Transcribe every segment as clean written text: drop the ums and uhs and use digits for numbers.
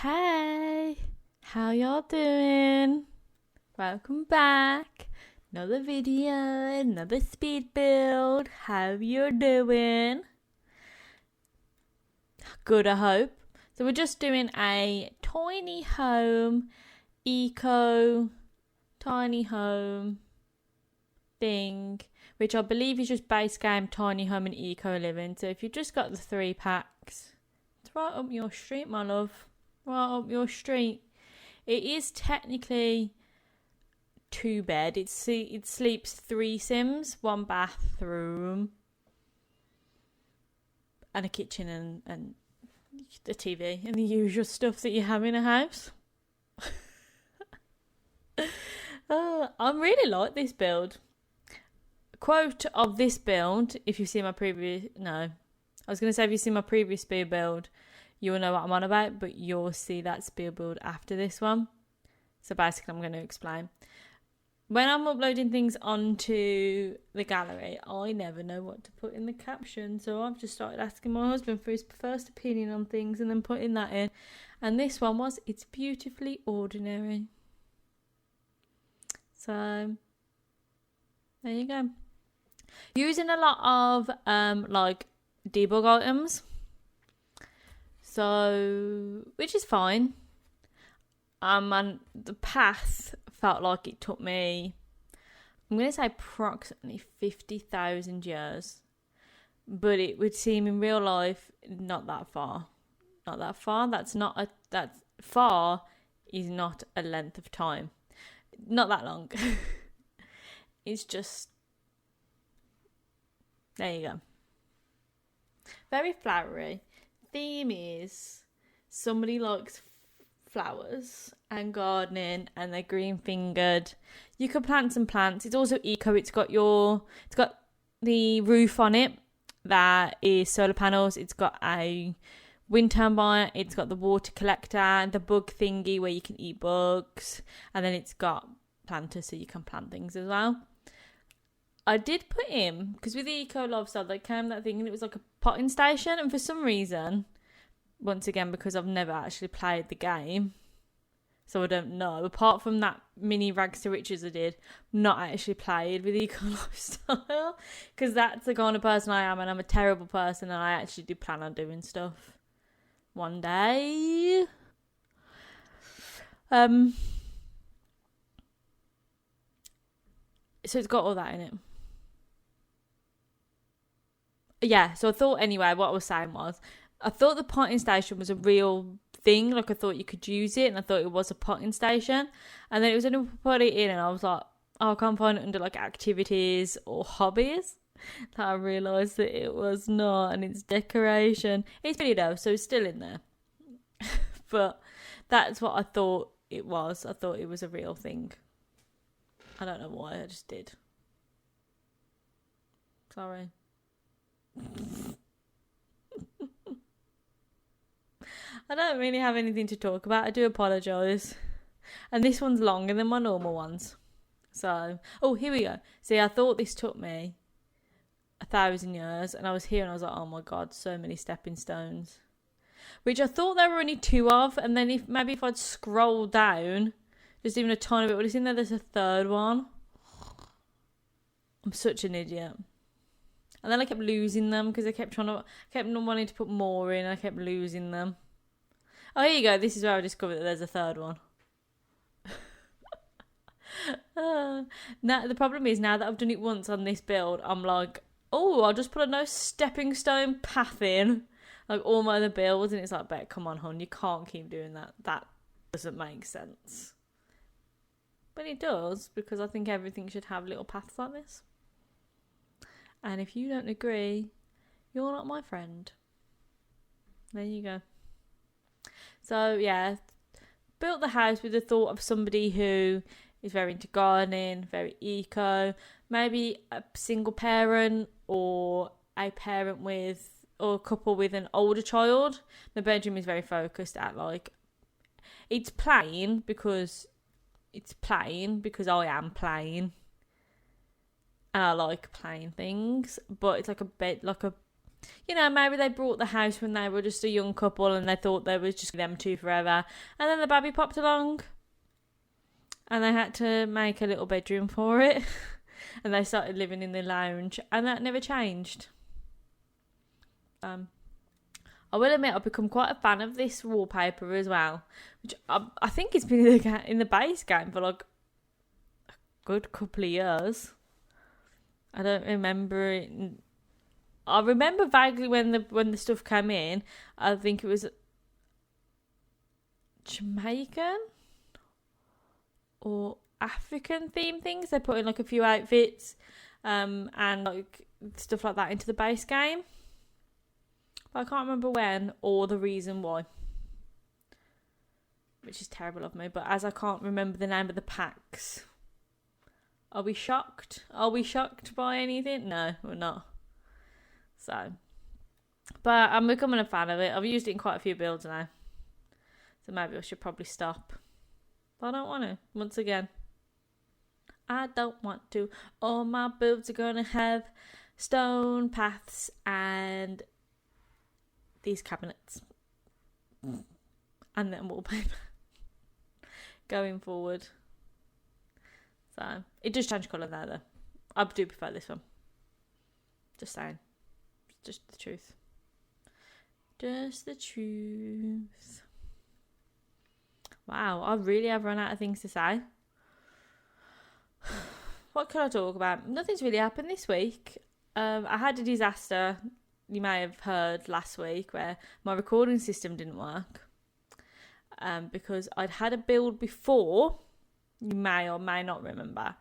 Hey, how y'all doing? Welcome back. Another video, another speed build. How you doing? Good, I hope. So we're just doing a tiny home, tiny home thing, which I believe is just base game, tiny home and eco living. So if you've just got the 3 packs, it's right up your street, my love. Right up your street. It is technically 2 bed. It sleeps 3 Sims, 1 bathroom, and a kitchen and the TV and the usual stuff that you have in a house. I really like this build. Quote of this build, if you've seen my previous... No. I was going to say if you've seen my previous speed build, you'll know what I'm on about, but you'll see that speed build after this one. So basically I'm going to explain. When I'm uploading things onto the gallery, I never know what to put in the caption. So I've just started asking my husband for his first opinion on things and then putting that in. And this one was, it's beautifully ordinary. So there you go. Using a lot of like debug items. So, which is fine. And the path felt like it took me, I'm going to say approximately 50,000 years. But it would seem in real life not that far. Not that far. That far is not a length of time. Not that long. It's just, there you go. Very flowery. Theme is somebody likes flowers and gardening and they're green fingered. You can plant some plants. It's also eco. It's got the roof on it that is solar panels. It's got a wind turbine. It's got the water collector, the bug thingy where you can eat bugs, and then it's got planters so you can plant things as well. I did put in, because with the eco lifestyle there came that thing and it was like a potting station, and for some reason, once again because I've never actually played the game, so I don't know, apart from that mini rags to riches I did, not actually played with eco lifestyle, because that's the kind of person I am, and I'm a terrible person, and I actually do plan on doing stuff one day. So it's got all that in it. Yeah, so I thought anyway, what I was saying was, I thought the potting station was a real thing, like I thought you could use it, and I thought it was a potting station, and then it was only put it in, and I was like, oh, I can't find it under like activities or hobbies, that I realised that it was not, and it's decoration. It's pretty though, so it's still in there. But that's what I thought it was. I thought it was a real thing. I don't know why, I just did. Sorry. I don't really have anything to talk about. I do apologise. And this one's longer than my normal ones. So, oh, here we go. See, I thought this took me 1,000 years, and I was here and I was like, oh my God, so many stepping stones. Which I thought there were only 2 of, and then if I'd scroll down, just even a tiny bit, would have seen that there's a 3rd one. I'm such an idiot. And then I kept losing them because I kept wanting to put more in, and I kept losing them. Oh, here you go. This is where I discovered that there's a 3rd one. Now the problem is, now that I've done it once on this build, I'm like, oh, I'll just put a no stepping stone path in, like all my other builds, and it's like, bet, come on, hon, you can't keep doing that. That doesn't make sense. But it does, because I think everything should have little paths like this. And if you don't agree, you're not my friend. There you go. So, yeah, built the house with the thought of somebody who is very into gardening, very eco, maybe a single parent or a parent with, or a couple with an older child. The bedroom is very focused at it's plain because I am plain. And I like plain things, but it's like a bed, like a You know, maybe they bought the house when they were just a young couple and they thought they was just them two forever. And then the baby popped along and they had to make a little bedroom for it. And they started living in the lounge and that never changed. I will admit I've become quite a fan of this wallpaper as well. Which I think it's been in the base game for like a good couple of years. I don't remember it. I remember vaguely when the stuff came in. I think it was Jamaican or African themed things. They put in like a few outfits and like stuff like that into the base game. But I can't remember when or the reason why. Which is terrible of me. But as I can't remember the name of the packs. Are we shocked? Are we shocked by anything? No, we're not. So, but I'm becoming a fan of it. I've used it in quite a few builds now. So maybe I should probably stop. But I don't want to. Once again, I don't want to. All my builds are going to have stone paths and these cabinets. And then wallpaper. Going forward. So, it does change colour there though. I do prefer this one. Just saying. Just the truth. Just the truth. Wow, I really have run out of things to say. What can I talk about? Nothing's really happened this week. I had a disaster, you may have heard last week, where my recording system didn't work. Because I'd had a build before, you may or may not remember,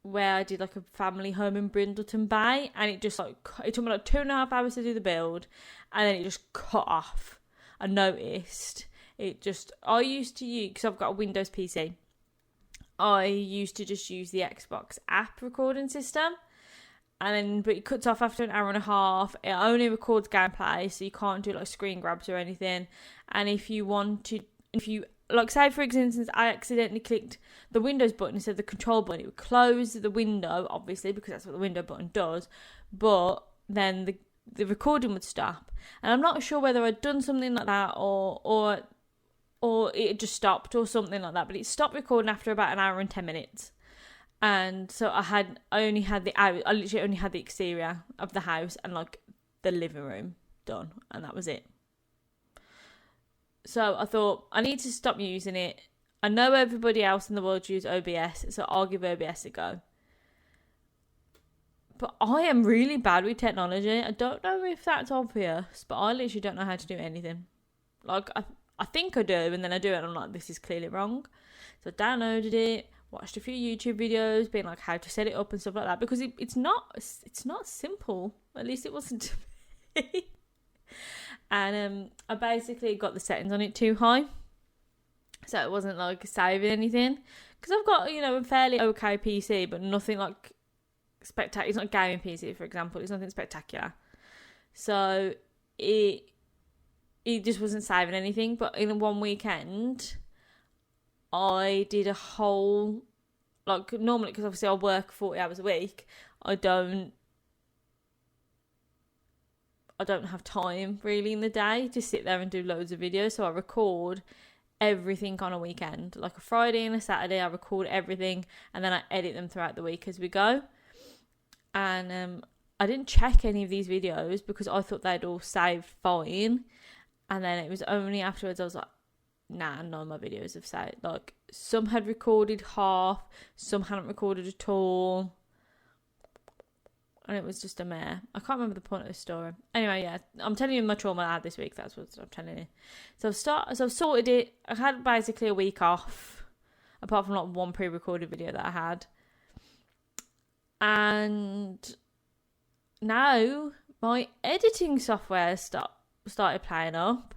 where I did like a family home in Brindleton Bay, and it just like, it took me like 2.5 hours to do the build, and then it just cut off. I noticed it just, I used to use, because I've got a Windows PC, I used to just use the Xbox app recording system, and then, but it cuts off after 1.5 hours. It only records gameplay, so you can't do like screen grabs or anything. And if you like, say for instance, I accidentally clicked the Windows button instead of the control button, it would close the window, obviously, because that's what the window button does, but then the recording would stop. And I'm not sure whether I'd done something like that or it just stopped or something like that, but it stopped recording after about 1 hour and 10 minutes. And so I literally only had the exterior of the house and like the living room done, and that was it. So I thought, I need to stop using it. I know everybody else in the world uses OBS, so I'll give OBS a go. But I am really bad with technology. I don't know if that's obvious, but I literally don't know how to do anything. Like, I think I do, and then I do it, and I'm like, this is clearly wrong. So I downloaded it, watched a few YouTube videos, being like how to set it up and stuff like that, because it's not simple. At least it wasn't to me. And I basically got the settings on it too high, so it wasn't like saving anything. Because I've got, a fairly okay PC, but nothing like spectacular. It's not a gaming PC, for example. It's nothing spectacular. So it just wasn't saving anything. But in one weekend, I did a whole, like, normally, because obviously I work 40 hours a week, I don't have time really in the day to sit there and do loads of videos, so I record everything on a weekend. Like a Friday and a Saturday, I record everything, and then I edit them throughout the week as we go. And I didn't check any of these videos because I thought they'd all saved fine, and then it was only afterwards I was like, nah, none of my videos have saved. Like, some had recorded half, some hadn't recorded at all, and it was just a mare. I can't remember the point of the story. Anyway, yeah, I'm telling you my trauma I had this week. That's what I'm telling you. So I've sorted it. I had basically a week off, apart from like one pre-recorded video that I had. And now my editing software started playing up.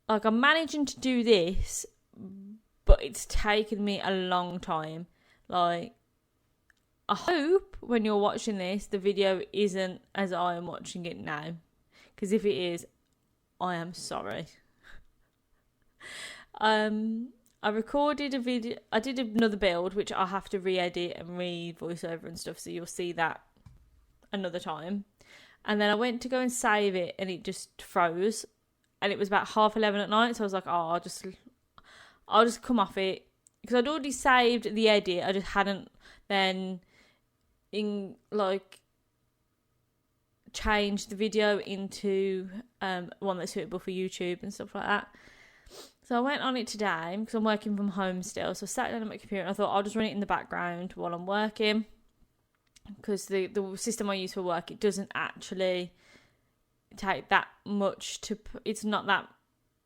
Like, I'm managing to do this, but it's taken me a long time. Like, I hope when you're watching this, the video isn't as I am watching it now. Because if it is, I am sorry. I recorded a video. I did another build, which I have to re-edit and re-voiceover and stuff. So you'll see that another time. And then I went to go and save it and it just froze. And it was about 11:30 at night. So I was like, oh, I'll just come off it. Because I'd already saved the edit. I just hadn't then changed the video into one that's suitable for YouTube and stuff like that. So I went on it today because I'm working from home still. So I sat down on my computer and I thought I'll just run it in the background while I'm working. Because the system I use for work, it doesn't actually take that much to... It's not that...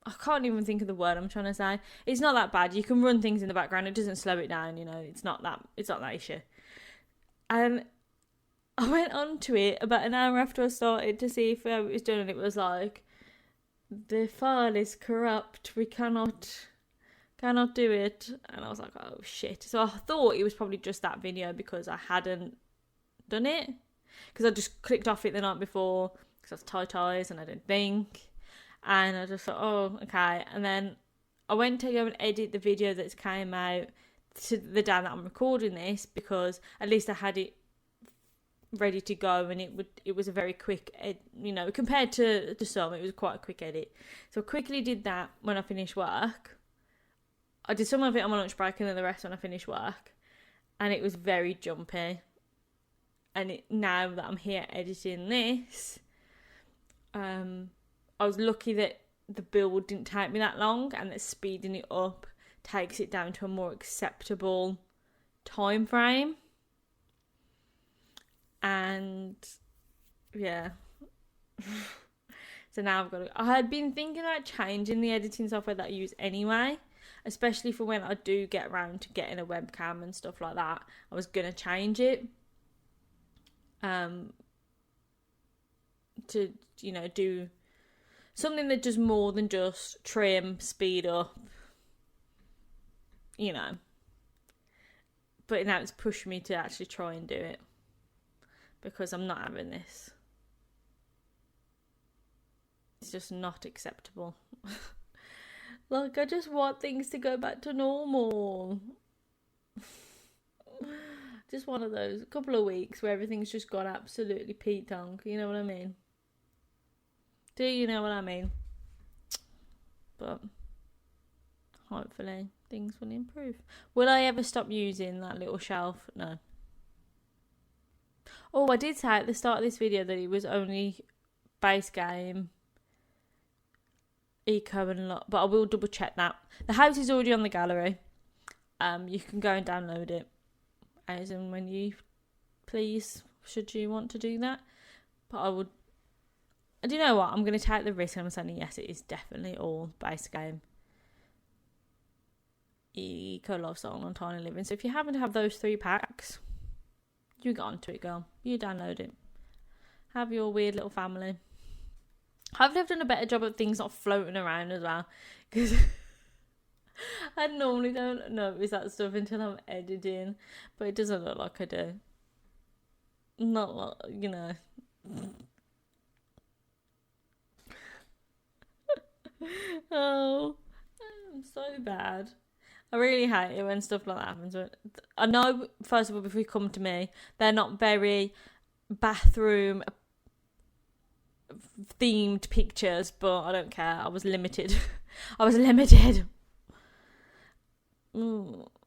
I can't even think of the word I'm trying to say. It's not that bad. You can run things in the background. It doesn't slow it down, It's not that issue. And I went on to it about an hour after I started to see if it was done, and it was like, the file is corrupt. We cannot do it. And I was like, oh shit. So I thought it was probably just that video because I hadn't done it. Because I just clicked off it the night before because I was tie-ties and I didn't think. And I just thought, oh, okay. And then I went to go and edit the video that's came out to the day that I'm recording this because at least I had it ready to go, and it was a very quick compared to some, it was quite a quick edit. So I quickly did that when I finished work. I did some of it on my lunch break and then the rest when I finished work, and it was very jumpy. And now that I'm here editing this, I was lucky that the build didn't take me that long, and that speeding it up takes it down to a more acceptable time frame. And yeah. So now I had been thinking about changing the editing software that I use anyway, especially for when I do get around to getting a webcam and stuff like that. I was going to change it to do something that does more than just trim, speed up, But now it's pushed me to actually try and do it because I'm not having this. It's just not acceptable. I just want things to go back to normal. Just one of those couple of weeks where everything's just gone absolutely Pete-tonk. You know what I mean? Do you know what I mean? But hopefully things will improve. Will I ever stop using that little shelf? No. Oh, I did say at the start of this video that it was only base game, eco and a lot, but I will double check that. The house is already on the gallery. You can go and download it as and when you please, should you want to do that. But do you know what? I'm going to take the risk and I'm saying yes, it is definitely all base game, eco, lifestyle and tiny living. So if you happen to have those 3 packs, you get onto it, girl. You download it. Have your weird little family. Hopefully I've done a better job of things not floating around as well, because I normally don't notice that stuff until I'm editing, but it doesn't look like I do. Not like, Oh, I'm so bad. I really hate it when stuff like that happens. I know, first of all, if we come to me, they're not very bathroom themed pictures, but I don't care. I was limited.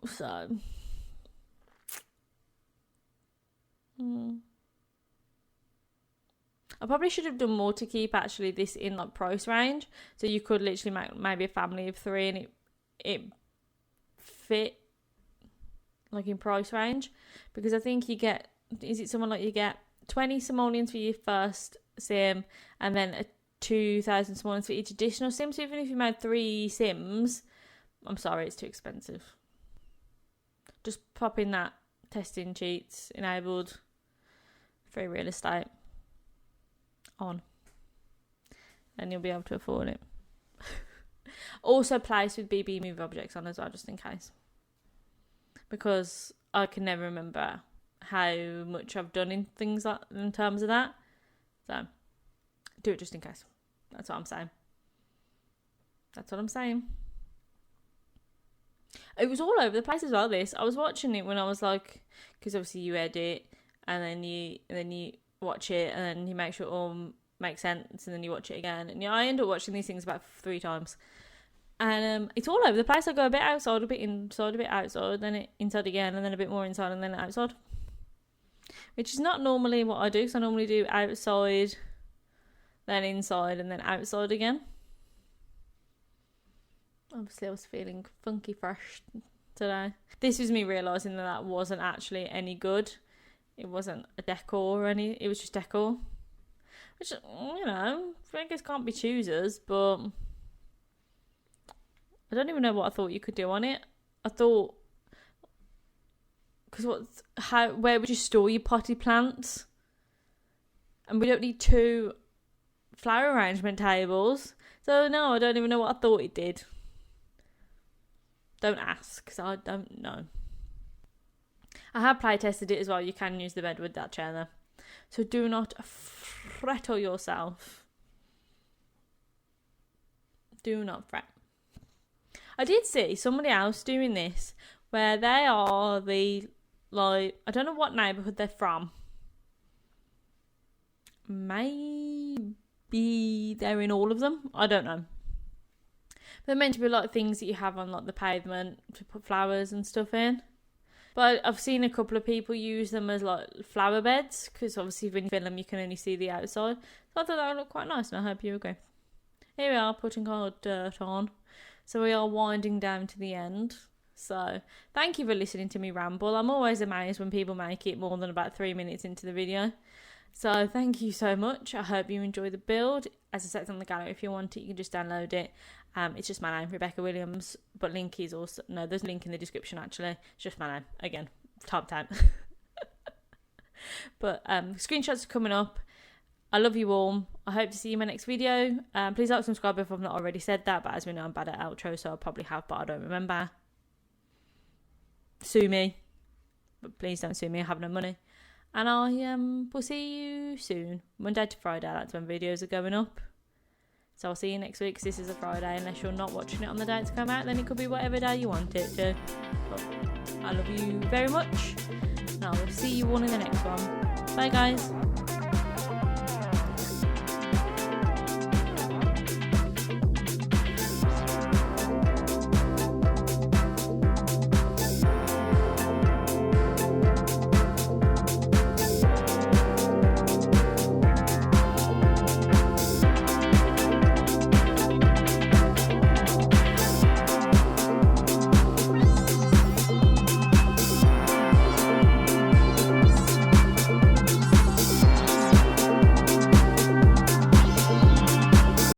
So. I probably should have done more to keep actually this in price range. So you could literally make maybe a family of 3 and it fit in price range, because I think you get, is it someone you get 20 simoleons for your first sim and then a 2,000 simoleons for each additional sim. So even if you made 3 sims, I'm sorry, it's too expensive. Just pop in that testing cheats enabled free real estate on, and you'll be able to afford it. Also place with BB move objects on as well, just in case, because I can never remember how much I've done in things in terms of that. So do it just in case. That's what I'm saying. It was all over the place as well, this. I was watching it when I was because obviously you edit and then you watch it, and then you make sure it all makes sense, and then you watch it again. And I end up watching these things about 3 times. And it's all over the place. I go a bit outside, a bit inside, a bit outside, then inside again, and then a bit more inside, and then outside. Which is not normally what I do, because I normally do outside, then inside, and then outside again. Obviously, I was feeling funky fresh today. This was me realising that wasn't actually any good. It wasn't a decor or any. It was just decor. Which, you know, fingers can't be choosers, but I don't even know what I thought you could do on it. I thought, because where would you store your potty plants? And we don't need 2 flower arrangement tables. So no, I don't even know what I thought it did. Don't ask, because I don't know. I have play tested it as well. You can use the bed with that chair though. So do not fret yourself. Do not fret. I did see somebody else doing this where they are I don't know what neighbourhood they're from. Maybe they're in all of them. I don't know. They're meant to be like things that you have on like the pavement to put flowers and stuff in. But I've seen a couple of people use them as like flower beds, because obviously when you film them you can only see the outside. So I thought that would look quite nice, and I hope you agree. Here we are putting our dirt on. So we are winding down to the end. So thank you for listening to me ramble. I'm always amazed when people make it more than about 3 minutes into the video. So thank you so much. I hope you enjoy the build. As I said, it's on the gallery. If you want it, you can just download it. It's just my name, Rebecca Williams. But link is also... No, there's a link in the description, actually. It's just my name. Again, typed out. But screenshots are coming up. I love you all. I hope to see you in my next video. Please like, subscribe if I've not already said that. But as we know, I'm bad at outro, so I probably have, but I don't remember. Sue me. But please don't sue me. I have no money. And I will see you soon. Monday to Friday, that's when videos are going up. So I'll see you next week, because this is a Friday. Unless you're not watching it on the day it's come out, then it could be whatever day you want it to. But I love you very much. And I will see you all in the next one. Bye, guys.